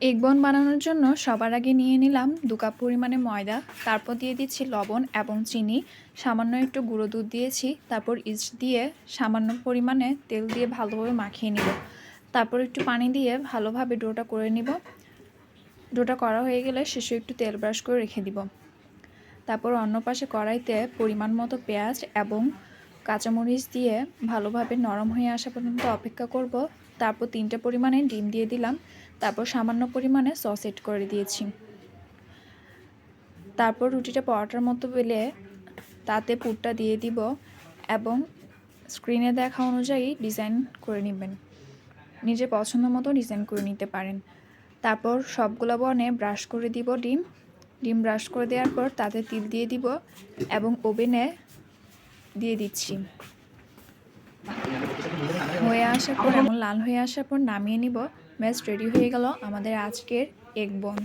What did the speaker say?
Egg বন বানানোর জন্য সবার আগে নিয়ে নিলাম 2 কাপ পরিমাণে ময়দা, তারপর দিয়ে দিচ্ছি লবণ এবং চিনি, সামান্য একটু গুঁড়ো দুধ দিয়েছি, তারপর ইস্ট দিয়ে সামান্য পরিমাণে তেল দিয়ে ভালোভাবে মাখিয়ে নিব। তারপর একটু পানি দিয়ে ভালোভাবে ডোটা করে নিব। ডোটা করা হয়ে গেলে শেষে একটু তেল ব্রাশ করে রেখে দিব। তারপর অন্য পাশে কড়াইতে পরিমাণ মতো পেঁয়াজ এবং কাঁচামরিচ দিয়ে ভালোভাবে নরম হয়ে আসা পর্যন্ত অপেক্ষা করব। তারপর 3টে পরিমাণে ডিম দিয়ে দিলাম, তারপর সামান্য পরিমাণে সস এড করে দিয়েছি। তারপর রুটিটা পরোটার মতো বেলে তাতে পুরটা দিয়ে দিব এবং স্ক্রিনে দেখা অনুযায়ী ডিজাইন করে নেবেন। নিজের পছন্দ মতো ডিজাইন করে নিতে পারেন। তারপর সবগুলো বনে ব্রাশ করে দিব ডিম ব্রাশ করে দেওয়ার পর তাতে তিল দিয়ে দিব এবং ওভেনে দিয়ে দিচ্ছি। হয়ে আসার পর এমন লাল হয়ে আসার পর নামিয়ে নিব। ব্যাস রেডি হয়ে গেল আমাদের আজকের এগ বন।